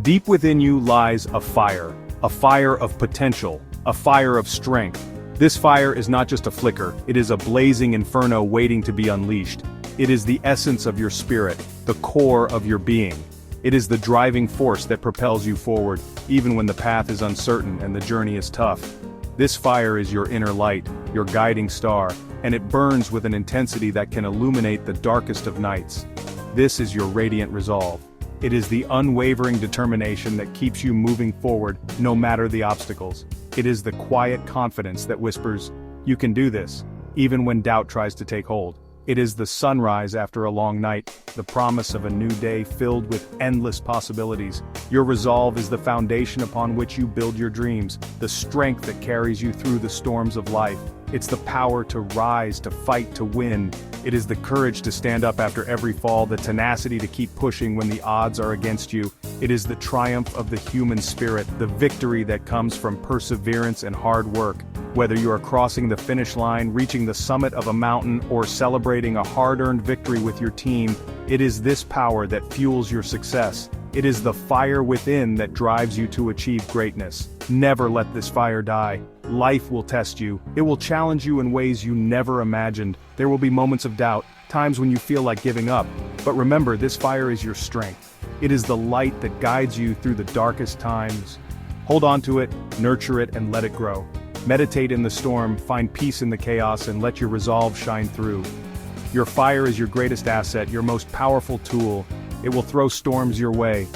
Deep within you lies a fire of potential, a fire of strength. This fire is not just a flicker, it is a blazing inferno waiting to be unleashed. It is the essence of your spirit, the core of your being. It is the driving force that propels you forward, even when the path is uncertain and the journey is tough. This fire is your inner light, your guiding star, and it burns with an intensity that can illuminate the darkest of nights. This is your radiant resolve. It is the unwavering determination that keeps you moving forward, no matter the obstacles. It is the quiet confidence that whispers, "You can do this," even when doubt tries to take hold. It is the sunrise after a long night, the promise of a new day filled with endless possibilities. Your resolve is the foundation upon which you build your dreams, the strength that carries you through the storms of life. It's the power to rise, to fight, to win. It is the courage to stand up after every fall, the tenacity to keep pushing when the odds are against you. It is the triumph of the human spirit, the victory that comes from perseverance and hard work. Whether you are crossing the finish line, reaching the summit of a mountain, or celebrating a hard-earned victory with your team, it is this power that fuels your success. It is the fire within that drives you to achieve greatness. Never let this fire die. Life will test you. It will challenge you in ways you never imagined. There will be moments of doubt, times when you feel like giving up. But remember, this fire is your strength. It is the light that guides you through the darkest times. Hold on to it, nurture it, and let it grow. Meditate in the storm, find peace in the chaos, and let your resolve shine through. Your fire is your greatest asset, your most powerful tool. It will throw storms your way.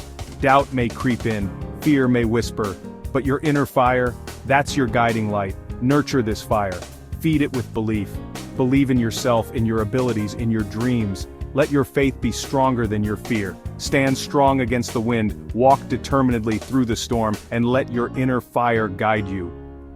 Doubt may creep in, fear may whisper, but your inner fire, that's your guiding light. Nurture this fire. Feed it with belief. Believe in yourself, in your abilities, in your dreams. Let your faith be stronger than your fear. Stand strong against the wind, walk determinedly through the storm, and let your inner fire guide you.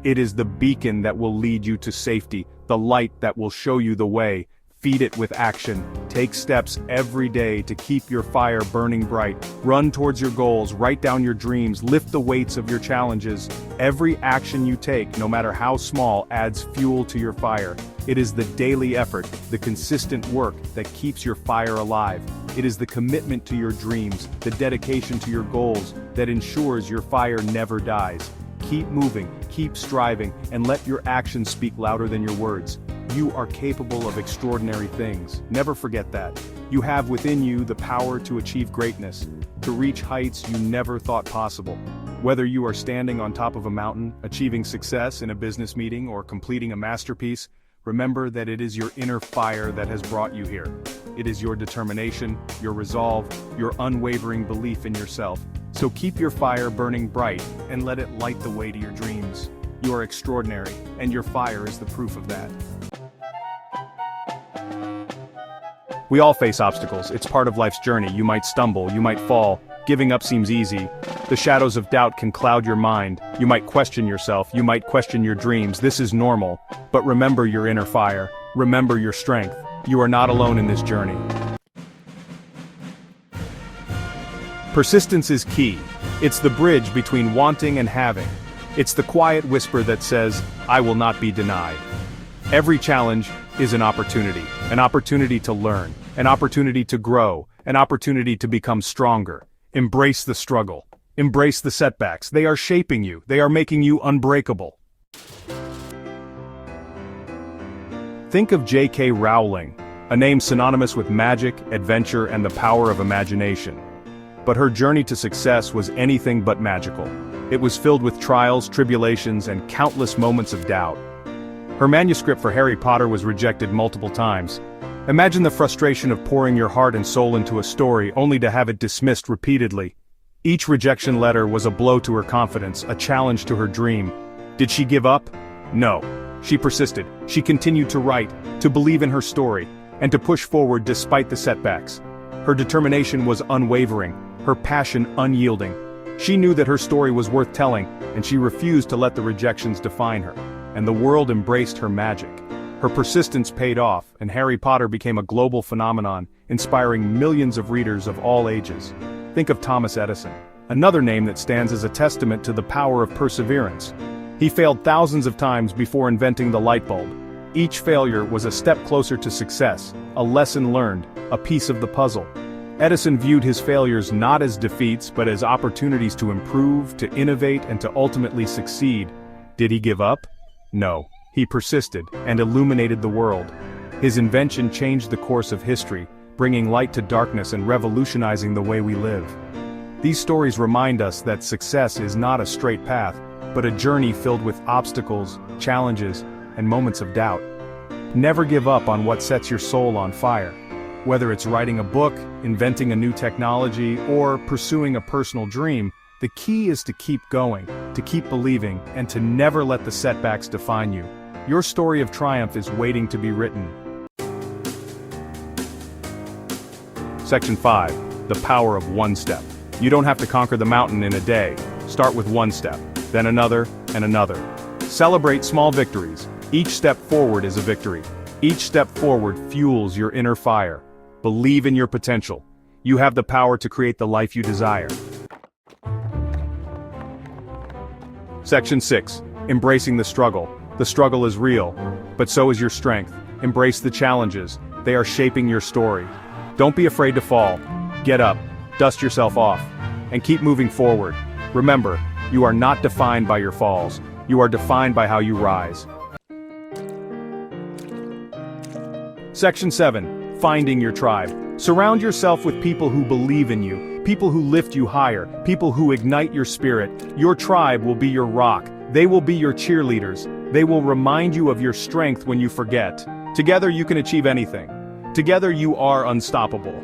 It is the beacon that will lead you to safety, the light that will show you the way. Feed it with action. Take steps every day to keep your fire burning bright. Run towards your goals, write down your dreams, lift the weights of your challenges. Every action you take, no matter how small, adds fuel to your fire. It is the daily effort, the consistent work that keeps your fire alive. It is the commitment to your dreams, the dedication to your goals, that ensures your fire never dies. Keep moving, keep striving, and let your actions speak louder than your words. You are capable of extraordinary things. Never forget that. You have within you the power to achieve greatness, to reach heights you never thought possible. Whether you are standing on top of a mountain, achieving success in a business meeting, or completing a masterpiece, remember that it is your inner fire that has brought you here. It is your determination, your resolve, your unwavering belief in yourself. So keep your fire burning bright and let it light the way to your dreams. You are extraordinary, and your fire is the proof of that. We all face obstacles. It's part of life's journey. You might stumble, you might fall. Giving up seems easy. The shadows of doubt can cloud your mind. You might question yourself, you might question your dreams. This is normal. But remember your inner fire. Remember your strength. You are not alone in this journey. Persistence is key. It's the bridge between wanting and having. It's the quiet whisper that says, "I will not be denied." Every challenge is an opportunity to learn, an opportunity to grow, an opportunity to become stronger. Embrace the struggle. Embrace the setbacks. They are shaping you. They are making you unbreakable. Think of J.K. Rowling, a name synonymous with magic, adventure, and the power of imagination. But her journey to success was anything but magical. It was filled with trials, tribulations, and countless moments of doubt. Her manuscript for Harry Potter was rejected multiple times. Imagine the frustration of pouring your heart and soul into a story only to have it dismissed repeatedly. Each rejection letter was a blow to her confidence, a challenge to her dream. Did she give up? No. She persisted. She continued to write, to believe in her story, and to push forward despite the setbacks. Her determination was unwavering, her passion unyielding. She knew that her story was worth telling, and she refused to let the rejections define her. And the world embraced her magic. Her persistence paid off, and Harry Potter became a global phenomenon, inspiring millions of readers of all ages. Think of Thomas Edison, another name that stands as a testament to the power of perseverance. He failed thousands of times before inventing the light bulb. Each failure was a step closer to success, a lesson learned, a piece of the puzzle. Edison viewed his failures not as defeats but as opportunities to improve, to innovate, and to ultimately succeed. Did he give up? No. He persisted and illuminated the world. His invention changed the course of history, bringing light to darkness and revolutionizing the way we live. These stories remind us that success is not a straight path, but a journey filled with obstacles, challenges, and moments of doubt. Never give up on what sets your soul on fire. Whether it's writing a book, inventing a new technology, or pursuing a personal dream, the key is to keep going, to keep believing, and to never let the setbacks define you. Your story of triumph is waiting to be written. Section 5. The power of one step. You don't have to conquer the mountain in a day. Start with one step, then another, and another. Celebrate small victories. Each step forward is a victory. Each step forward fuels your inner fire. Believe in your potential. You have the power to create the life you desire. Section 6. Embracing the struggle. The struggle is real, but so is your strength. Embrace the challenges. They are shaping your story. Don't be afraid to fall. Get up, dust yourself off, and keep moving forward. Remember, you are not defined by your falls. You are defined by how you rise. Section 7. Finding your tribe. Surround yourself with people who believe in you, people who lift you higher, people who ignite your spirit. Your tribe will be your rock. They will be your cheerleaders. They will remind you of your strength when you forget. Together you can achieve anything. Together you are unstoppable.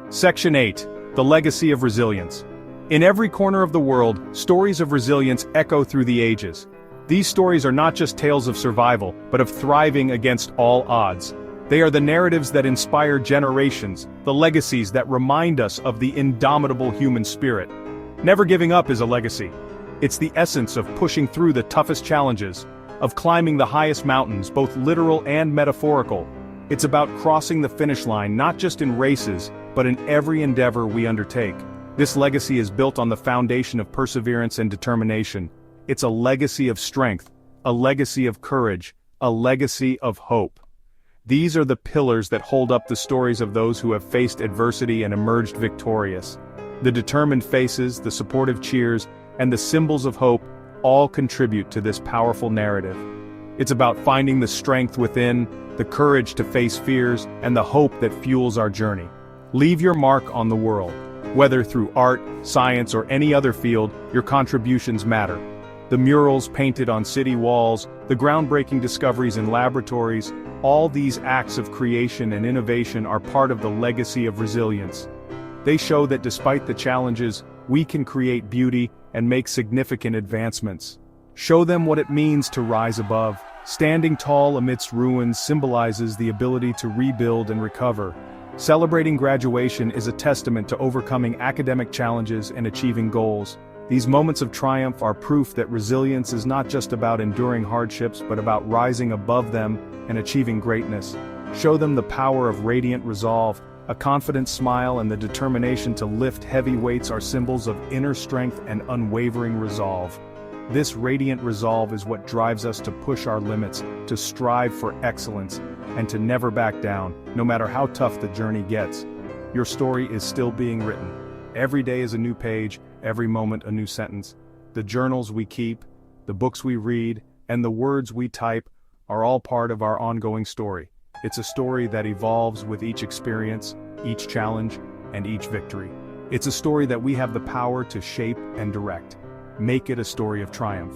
Section 8. The legacy of resilience. In every corner of the world, stories of resilience echo through the ages. These stories are not just tales of survival, but of thriving against all odds. They are the narratives that inspire generations, the legacies that remind us of the indomitable human spirit. Never giving up is a legacy. It's the essence of pushing through the toughest challenges, of climbing the highest mountains, both literal and metaphorical. It's about crossing the finish line not just in races, but in every endeavor we undertake. This legacy is built on the foundation of perseverance and determination. It's a legacy of strength, a legacy of courage, a legacy of hope. These are the pillars that hold up the stories of those who have faced adversity and emerged victorious. The determined faces, the supportive cheers, and the symbols of hope all contribute to this powerful narrative. It's about finding the strength within, the courage to face fears, and the hope that fuels our journey. Leave your mark on the world. Whether through art, science, or any other field, your contributions matter. The murals painted on city walls, the groundbreaking discoveries in laboratories, all these acts of creation and innovation are part of the legacy of resilience. They show that despite the challenges, we can create beauty and make significant advancements. Show them what it means to rise above. Standing tall amidst ruins symbolizes the ability to rebuild and recover. Celebrating graduation is a testament to overcoming academic challenges and achieving goals. These moments of triumph are proof that resilience is not just about enduring hardships but about rising above them and achieving greatness. Show them the power of radiant resolve. A confident smile and the determination to lift heavy weights are symbols of inner strength and unwavering resolve. This radiant resolve is what drives us to push our limits, to strive for excellence, and to never back down, no matter how tough the journey gets. Your story is still being written. Every day is a new page, every moment a new sentence. The journals we keep, the books we read, and the words we type are all part of our ongoing story. It's a story that evolves with each experience, each challenge, and each victory. It's a story that we have the power to shape and direct. Make it a story of triumph.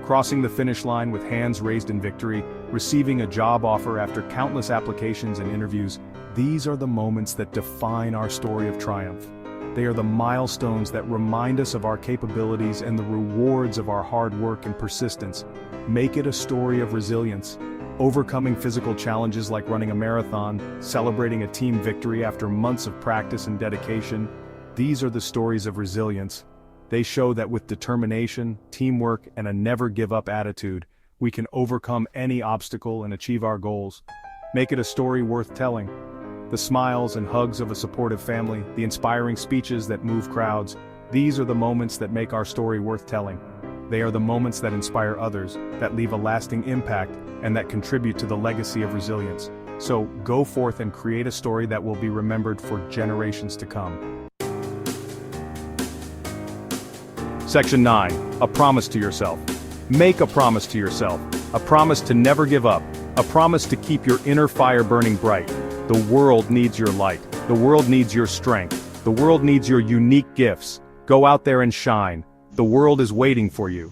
Crossing the finish line with hands raised in victory, receiving a job offer after countless applications and interviews, these are the moments that define our story of triumph. They are the milestones that remind us of our capabilities and the rewards of our hard work and persistence. Make it a story of resilience. Overcoming physical challenges like running a marathon, celebrating a team victory after months of practice and dedication. These are the stories of resilience. They show that with determination, teamwork, and a never-give-up attitude, we can overcome any obstacle and achieve our goals. Make it a story worth telling. The smiles and hugs of a supportive family, the inspiring speeches that move crowds, these are the moments that make our story worth telling. They are the moments that inspire others, that leave a lasting impact, and that contribute to the legacy of resilience. So go forth and create a story that will be remembered for generations to come. Section 9. A promise to yourself. Make a promise to yourself. A promise to never give up. A promise to keep your inner fire burning bright. The world needs your light. The world needs your strength. The world needs your unique gifts. Go out there and shine. The world is waiting for you.